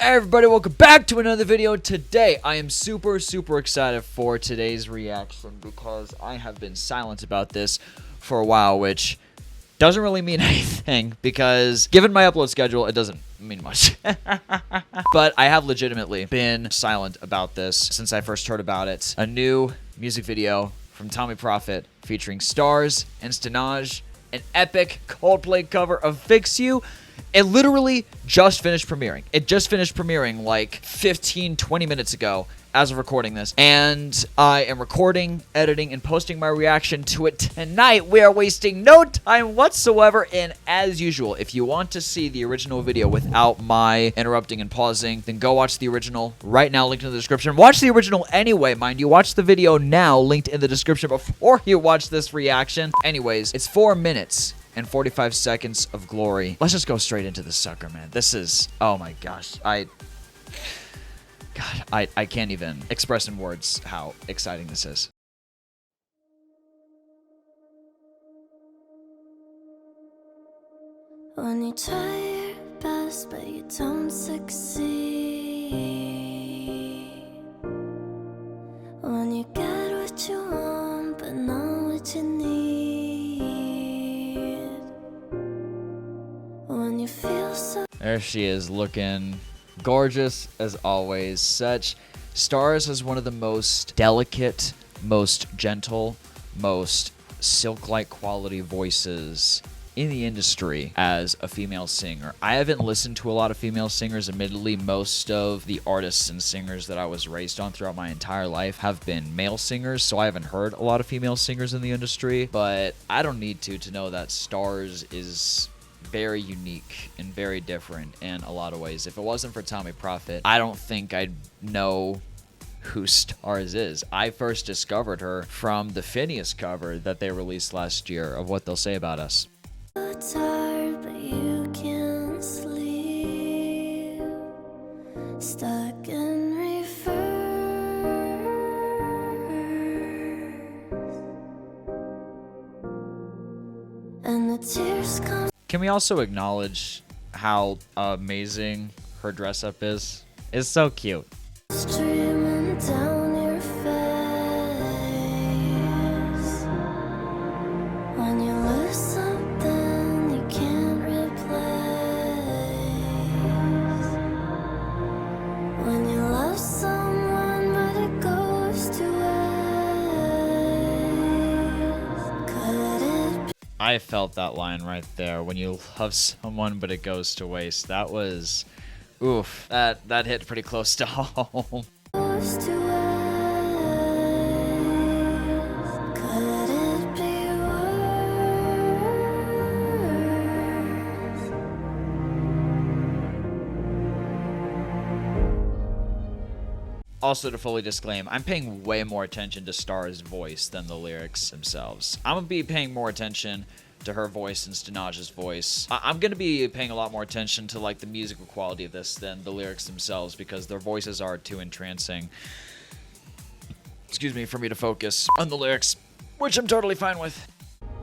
Hey everybody, welcome back to another video. Today, I am super excited for today's reaction because I have been silent about this for a while, which doesn't really mean anything because given my upload schedule, it doesn't mean much. But I have legitimately been silent about this since I first heard about it. A new music video from Tommee Profitt featuring Staarz and Stanaj, an epic Coldplay cover of Fix You. It literally just finished premiering. It just finished premiering like 15-20 minutes ago as of recording this. And I am recording, editing, and posting my reaction to it tonight. We are wasting no time whatsoever. And as usual, if you want to see the original video without my interrupting and pausing, then go watch the original right now, linked in the description. Watch the original anyway, mind you. Watch the video now, linked in the description before you watch this reaction. Anyways, it's 4 minutes and 45 seconds of glory. Let's just go straight into this sucker, man. This is, oh my gosh. I can't even express in words how exciting this is. When you try your best but you don't succeed, when you get what you want but not what you need, when you feel so... There she is, looking gorgeous as always. Staarz has one of the most delicate, most gentle, most silk-like quality voices in the industry as a female singer. I haven't listened to a lot of female singers. Admittedly, most of the artists and singers that I was raised on throughout my entire life have been male singers, so I haven't heard a lot of female singers in the industry, but I don't need to know that Staarz is very unique and very different in a lot of ways. If it wasn't for Tommee Profitt, I don't think I'd know who Staarz is. I first discovered her from the Phineas cover that they released last year of What They'll Say About Us. tired but you can't sleep, stuck in reverse, and the tears come. Can we also acknowledge how amazing her dress up is? It's so cute. Streaming down your face when you lose something you can't replace, when you love someone but it goes to waste. Could it be I felt that line right there. When you love someone but it goes to waste. That was, oof, that hit pretty close to home. goes to waste? Could it be worse? Also, to fully disclaim, I'm paying way more attention to Staar's voice than the lyrics themselves. I'm gonna be paying more attention to her voice and Stanaj's voice. I'm gonna be paying a lot more attention to like the musical quality of this than the lyrics themselves because their voices are too entrancing, excuse me, for me to focus on the lyrics, which I'm totally fine with.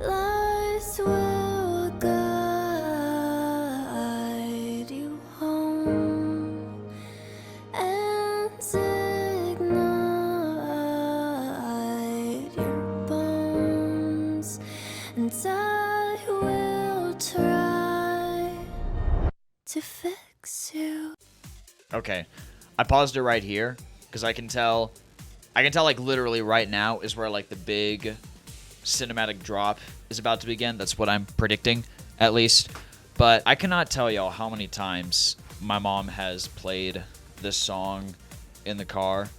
Lies will guide you home and ignite your bones, and I will try to fix you. Okay, I paused it right here because I can tell like literally right now is where like the big cinematic drop is about to begin. That's what I'm predicting, at least. But I cannot tell y'all how many times my mom has played this song in the car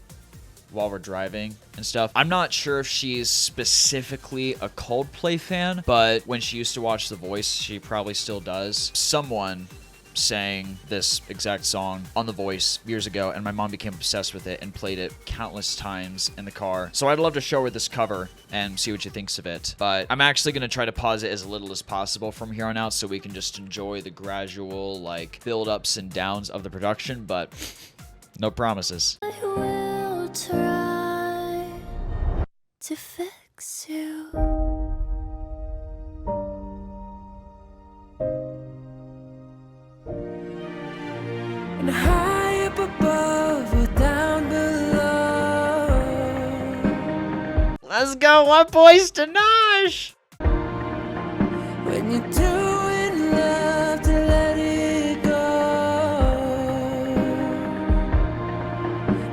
while we're driving and stuff. I'm not sure if she's specifically a Coldplay fan, but when she used to watch The Voice, she probably still does. Someone sang this exact song on The Voice years ago, and my mom became obsessed with it and played it countless times in the car. So I'd love to show her this cover and see what she thinks of it. But I'm actually going to try to pause it as little as possible from here on out so we can just enjoy the gradual, like, build-ups and downs of the production, but no promises. I will try to fix you. And high go, my boy Stanaj. When you're doing love to let it go,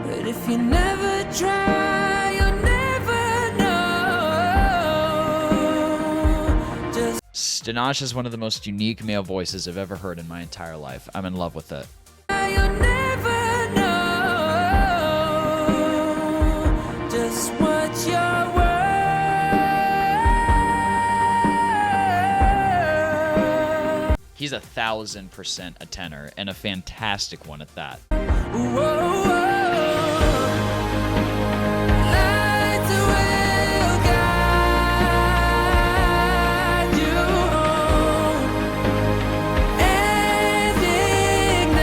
but if you never try, you'll never know. Just Stanaj is one of the most unique male voices I've ever heard in my entire life. I'm in love with it. you'll never know just what you're worth. He's 1,000% a tenor, and a fantastic one at that. Whoa, lights will guide you home and ignite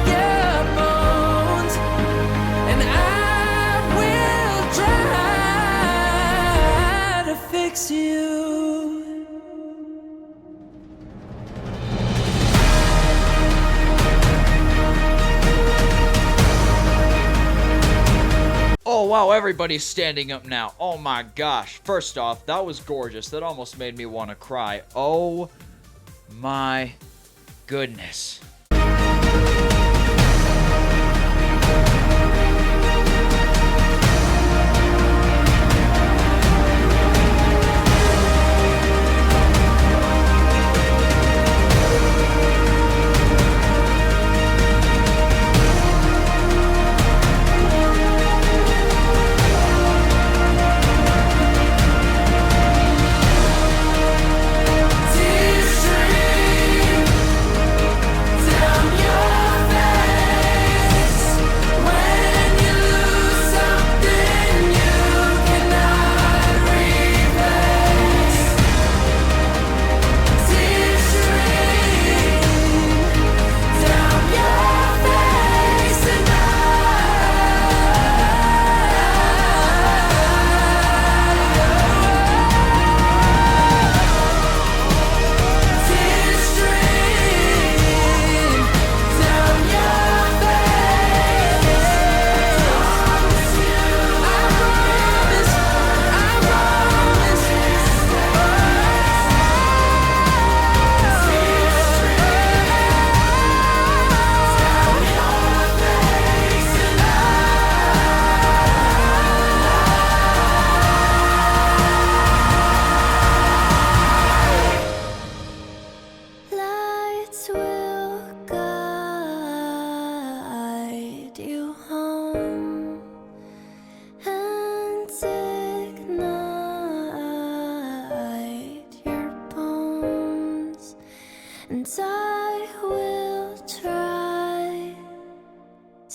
your bones, and I will try to fix you. Oh, wow, everybody's standing up now. Oh, my gosh. First off, that was gorgeous. That almost made me want to cry. Oh, my goodness.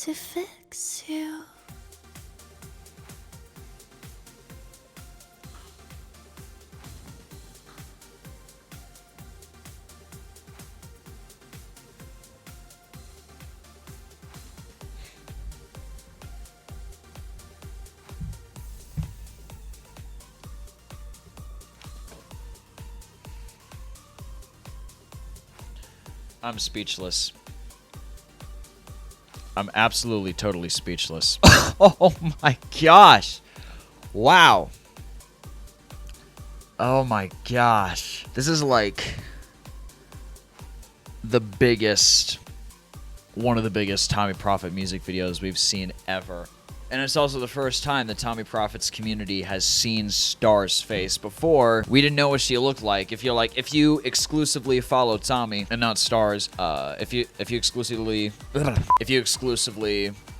to fix you. I'm speechless. I'm absolutely, totally speechless. Oh my gosh. Wow. Oh my gosh. This is like the biggest, one of the biggest Tommee Profitt music videos we've seen ever. And it's also the first time that Tommee Profitt's community has seen Staarz' face. Before, we didn't know what she looked like. If you exclusively follow Tommee and not Staarz, if you exclusively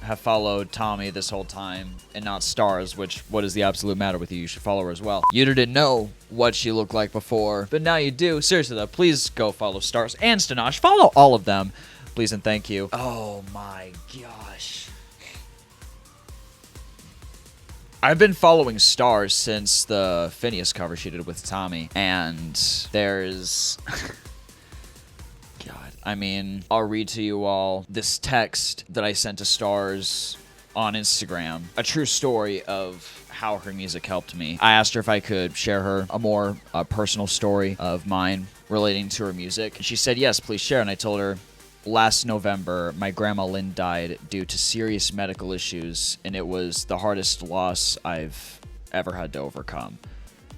have followed Tommee this whole time and not Staarz, which, what is the absolute matter with you? You should follow her as well. You didn't know what she looked like before, but now you do. Seriously though, please go follow Staarz and Stanaj. Follow all of them, please and thank you. Oh my gosh. I've been following Staarz since the Phineas cover she did with Tommee, and there's... God, I mean, I'll read to you all this text that I sent to Staarz on Instagram. A true story of how her music helped me. I asked her if I could share her a more personal story of mine relating to her music. And she said, yes, please share. And I told her, last November, my grandma Lynn died due to serious medical issues, and it was the hardest loss I've ever had to overcome.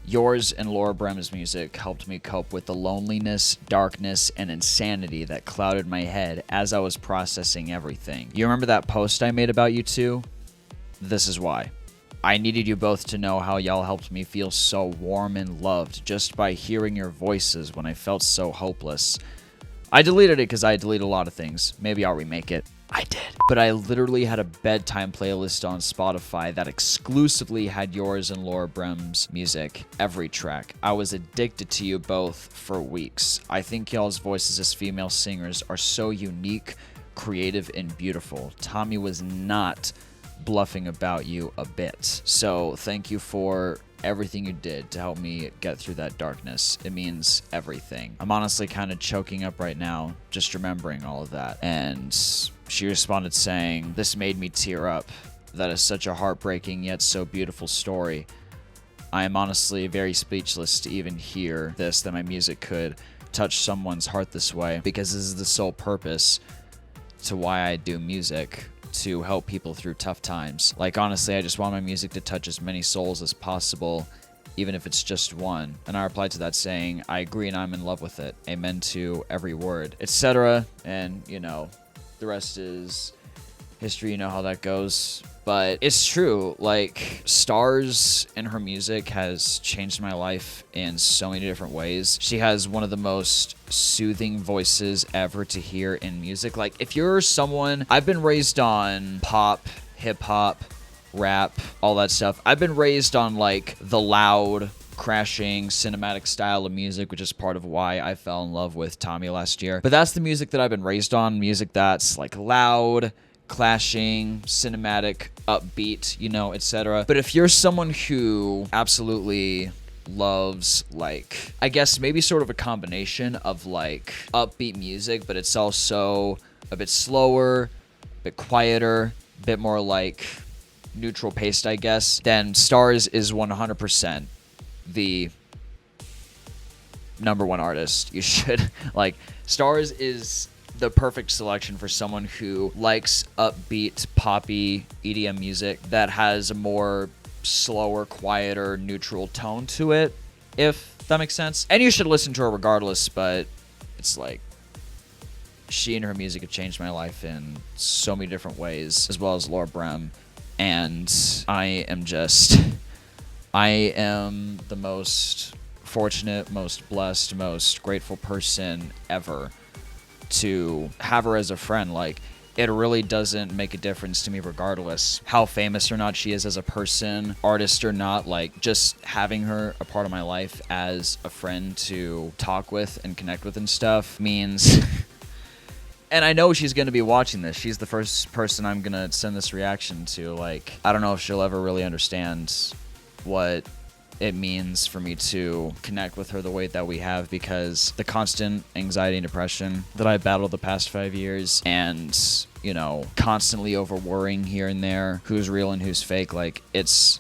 Yours and Laura Brem's music helped me cope with the loneliness, darkness, and insanity that clouded my head as I was processing everything. You remember that post I made about you two? This is why. I needed you both to know how y'all helped me feel so warm and loved just by hearing your voices when I felt so hopeless. I deleted it because I delete a lot of things. Maybe I'll remake it. I did. But I literally had a bedtime playlist on Spotify that exclusively had yours and Laura Brem's music, every track. I was addicted to you both for weeks. I think y'all's voices as female singers are so unique, creative, and beautiful. Tommee was not bluffing about you a bit. So thank you for everything you did to help me get through that darkness. It means everything. I'm honestly kind of choking up right now just remembering all of that. And she responded saying, "This made me tear up. That is such a heartbreaking yet so beautiful story. I am honestly very speechless to even hear this, that my music could touch someone's heart this way, because this is the sole purpose to why I do music, to help people through tough times. Like, honestly, I just want my music to touch as many souls as possible, even if it's just one." And I replied to that saying, "I agree and I'm in love with it. Amen to every word," etc. And, you know, the rest is history. You know how that goes. But it's true. Like, Staarz and her music has changed my life in so many different ways. She has one of the most soothing voices ever to hear in music. Like, if you're someone, I've been raised on pop, hip hop, rap, all that stuff. I've been raised on like the loud, crashing, cinematic style of music, which is part of why I fell in love with Tommee last year. But that's the music that I've been raised on. Music that's like loud, clashing, cinematic, upbeat, you know, etc. But if you're someone who absolutely loves, like, I guess maybe sort of a combination of like upbeat music, but it's also a bit slower, a bit quieter, a bit more like neutral paced, I guess, then Staarz is 100% the number one artist you should like. Staarz is the perfect selection for someone who likes upbeat, poppy EDM music that has a more slower, quieter, neutral tone to it, if that makes sense. And you should listen to her regardless, but it's like, she and her music have changed my life in so many different ways, as well as Laura Brem. And I am the most fortunate, most blessed, most grateful person ever to have her as a friend. Like, it really doesn't make a difference to me regardless how famous or not she is as a person, artist or not. Like, just having her a part of my life as a friend to talk with and connect with and stuff means and I know she's going to be watching this. She's the first person I'm going to send this reaction to. Like, I don't know if she'll ever really understand what it means for me to connect with her the way that we have, because the constant anxiety and depression that I battled the past 5 years, and, you know, constantly over worrying here and there who's real and who's fake, like,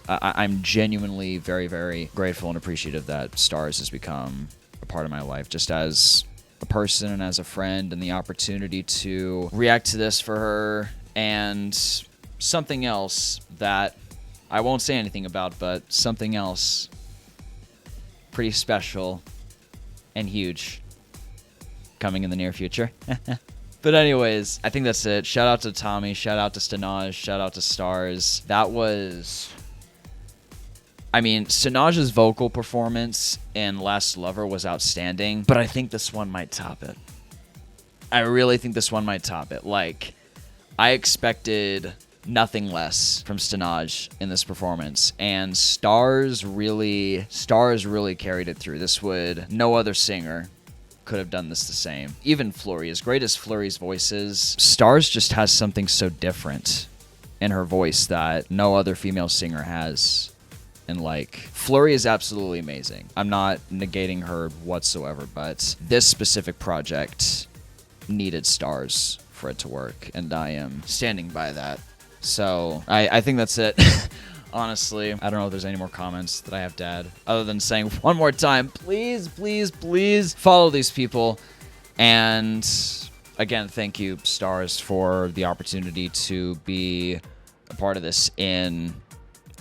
I'm genuinely very, very grateful and appreciative that Staarz has become a part of my life, just as a person and as a friend, and the opportunity to react to this for her. And something else that I won't say anything about, but something else pretty special and huge coming in the near future. But anyways, I think that's it. Shout out to Tommee, shout out to Stanaj, shout out to Staarz. That was, I mean, Stanaj's vocal performance in Last Lover was outstanding, but I think this one might top it. I really think this one might top it. Like, I expected nothing less from Stanaj in this performance, and Staarz really carried it through. No other singer could have done this the same. Even Fleury, as great as Fleury's voice is, Staarz just has something so different in her voice that no other female singer has. And like, Fleury is absolutely amazing. I'm not negating her whatsoever, but this specific project needed Staarz for it to work, and I am standing by that. So I think that's it. Honestly, I don't know if there's any more comments that I have to add, other than saying one more time, please, please, please follow these people and again, thank you, Staarz, for the opportunity to be a part of this in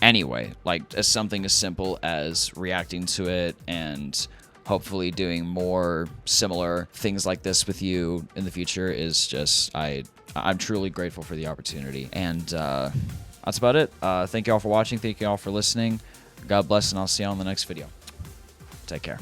any way. Like, as something as simple as reacting to it and hopefully doing more similar things like this with you in the future is just, I'm truly grateful for the opportunity. And that's about it. Thank you all for watching. Thank you all for listening. God bless, and I'll see you on the next video. Take care.